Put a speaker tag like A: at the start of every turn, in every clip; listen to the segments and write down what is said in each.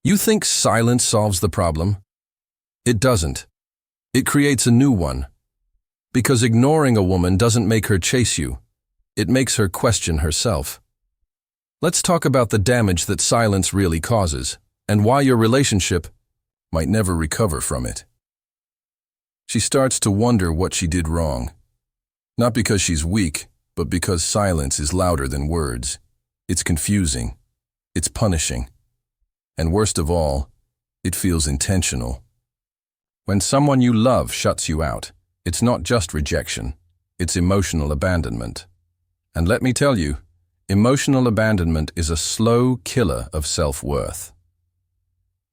A: You think silence solves the problem? It doesn't. It creates a new one. Because ignoring a woman doesn't make her chase you. It makes her question herself. Let's talk about the damage that silence really causes, and why your relationship might never recover from it. She starts to wonder what she did wrong. Not because she's weak, but because silence is louder than words. It's confusing. It's punishing. And worst of all, it feels intentional. When someone you love shuts you out, it's not just rejection, it's emotional abandonment. And let me tell you, emotional abandonment is a slow killer of self-worth.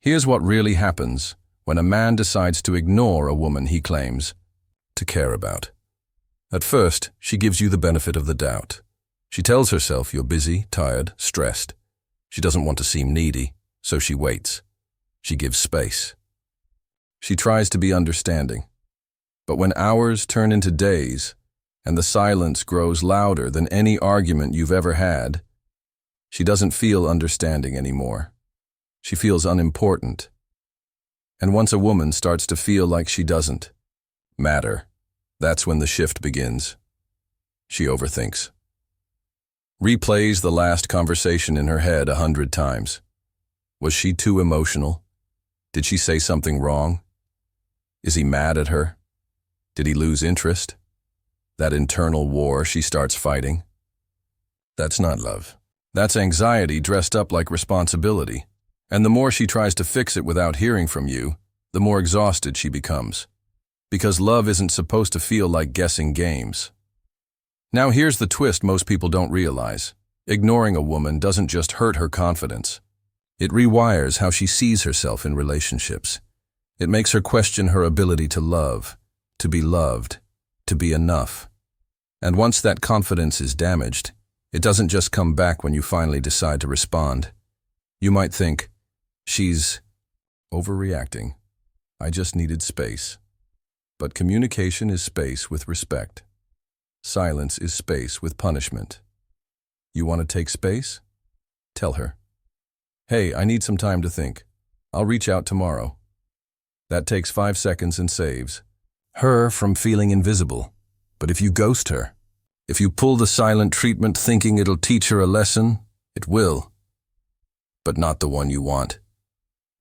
A: Here's what really happens when a man decides to ignore a woman he claims to care about. At first, she gives you the benefit of the doubt. She tells herself you're busy, tired, stressed. She doesn't want to seem needy, so she waits. She gives space. She tries to be understanding. But when hours turn into days, and the silence grows louder than any argument you've ever had, she doesn't feel understanding anymore. She feels unimportant. And once a woman starts to feel like she doesn't matter, that's when the shift begins. She overthinks. Replays the last conversation in her head 100 times. Was she too emotional? Did she say something wrong? Is he mad at her? Did he lose interest? That internal war she starts fighting. That's not love. That's anxiety dressed up like responsibility. And the more she tries to fix it without hearing from you, the more exhausted she becomes. Because love isn't supposed to feel like guessing games. Now here's the twist most people don't realize. Ignoring a woman doesn't just hurt her confidence. It rewires how she sees herself in relationships. It makes her question her ability to love, to be loved, to be enough. And once that confidence is damaged, it doesn't just come back when you finally decide to respond. You might think, she's overreacting. I just needed space. But communication is space with respect. Silence is space with punishment. You want to take space? Tell her. Hey, I need some time to think. I'll reach out tomorrow. That takes 5 seconds and saves her from feeling invisible. But if you ghost her, if you pull the silent treatment thinking it'll teach her a lesson, it will. But not the one you want.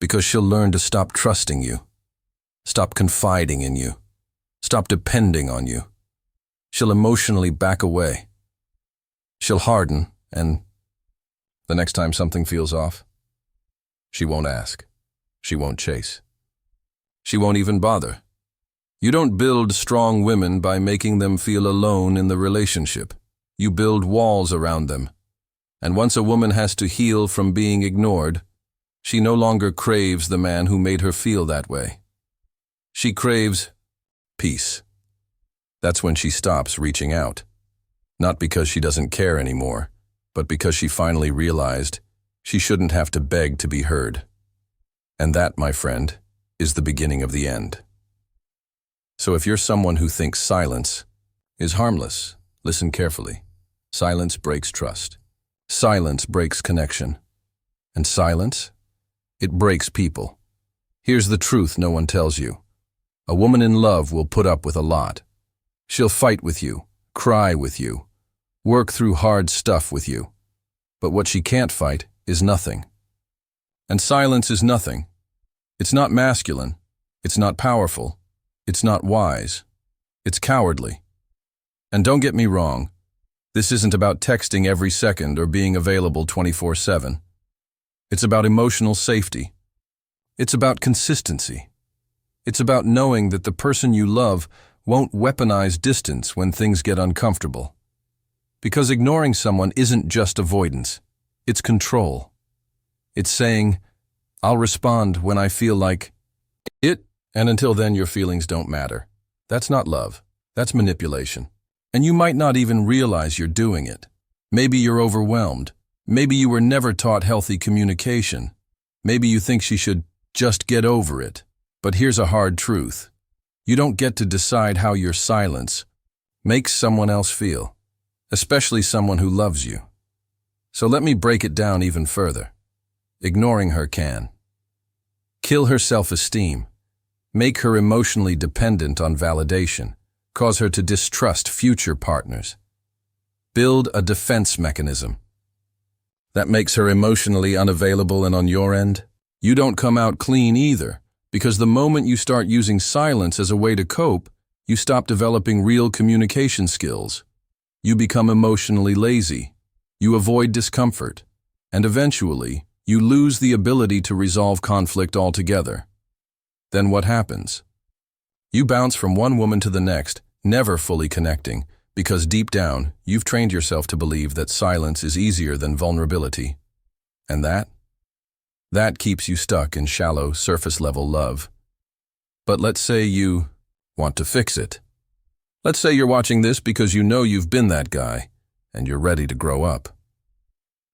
A: Because she'll learn to stop trusting you. Stop confiding in you. Stop depending on you. She'll emotionally back away. She'll harden, and the next time something feels off, she won't ask. She won't chase. She won't even bother. You don't build strong women by making them feel alone in the relationship. You build walls around them. And once a woman has to heal from being ignored, she no longer craves the man who made her feel that way. She craves peace. That's when she stops reaching out. Not because she doesn't care anymore, but because she finally realized she shouldn't have to beg to be heard. And that, my friend, is the beginning of the end. So if you're someone who thinks silence is harmless, listen carefully. Silence breaks trust. Silence breaks connection. And silence, it breaks people. Here's the truth no one tells you. A woman in love will put up with a lot. She'll fight with you, cry with you, work through hard stuff with you. But what she can't fight is nothing. And silence is nothing. It's not masculine. It's not powerful. It's not wise. It's cowardly. And don't get me wrong, this isn't about texting every second or being available 24/7. It's about emotional safety. It's about consistency. It's about knowing that the person you love won't weaponize distance when things get uncomfortable. Because ignoring someone isn't just avoidance, it's control. It's saying, I'll respond when I feel like it, and until then your feelings don't matter. That's not love, that's manipulation. And you might not even realize you're doing it. Maybe you're overwhelmed. Maybe you were never taught healthy communication. Maybe you think she should just get over it. But here's a hard truth. You don't get to decide how your silence makes someone else feel, especially someone who loves you. So let me break it down even further. Ignoring her can. Kill her self-esteem. Make her emotionally dependent on validation. Cause her to distrust future partners. Build a defense mechanism. That makes her emotionally unavailable, and on your end, you don't come out clean either, because the moment you start using silence as a way to cope, you stop developing real communication skills. You become emotionally lazy. You avoid discomfort. And eventually, you lose the ability to resolve conflict altogether. Then what happens? You bounce from one woman to the next, never fully connecting, because deep down, you've trained yourself to believe that silence is easier than vulnerability. And that keeps you stuck in shallow, surface-level love. But let's say you want to fix it. Let's say you're watching this because you know you've been that guy, and you're ready to grow up.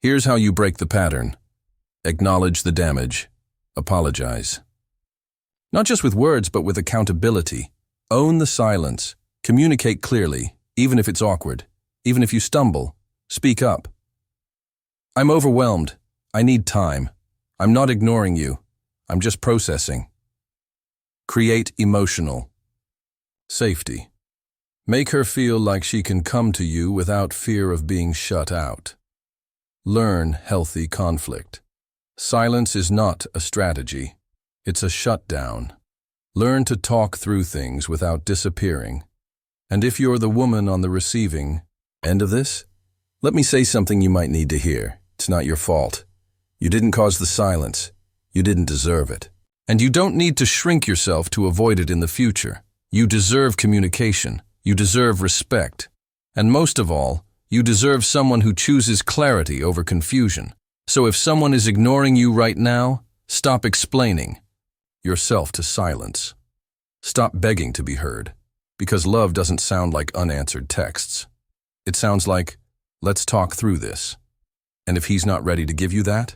A: Here's how you break the pattern. Acknowledge the damage. Apologize. Not just with words, but with accountability. Own the silence. Communicate clearly, even if it's awkward. Even if you stumble, speak up. I'm overwhelmed. I need time. I'm not ignoring you. I'm just processing. Create emotional safety. Make her feel like she can come to you without fear of being shut out. Learn healthy conflict. Silence is not a strategy. It's a shutdown. Learn to talk through things without disappearing. And if you're the woman on the receiving end of this, let me say something you might need to hear. It's not your fault. You didn't cause the silence. You didn't deserve it. And you don't need to shrink yourself to avoid it in the future. You deserve communication. You deserve respect. And most of all, you deserve someone who chooses clarity over confusion. So if someone is ignoring you right now, stop explaining yourself to silence. Stop begging to be heard. Because love doesn't sound like unanswered texts. It sounds like, let's talk through this. And if he's not ready to give you that,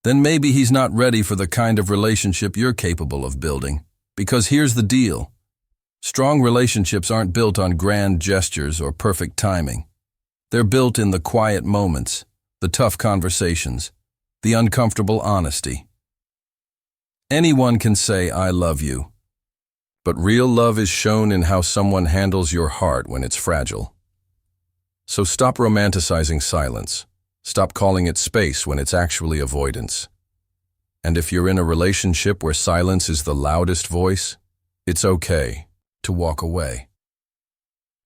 A: then maybe he's not ready for the kind of relationship you're capable of building. Because here's the deal. Strong relationships aren't built on grand gestures or perfect timing. They're built in the quiet moments, the tough conversations, the uncomfortable honesty. Anyone can say, I love you. But real love is shown in how someone handles your heart when it's fragile. So stop romanticizing silence. Stop calling it space when it's actually avoidance. And if you're in a relationship where silence is the loudest voice, it's okay to walk away.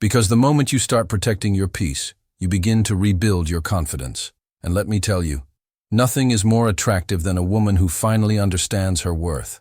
A: Because the moment you start protecting your peace, you begin to rebuild your confidence. And let me tell you, nothing is more attractive than a woman who finally understands her worth.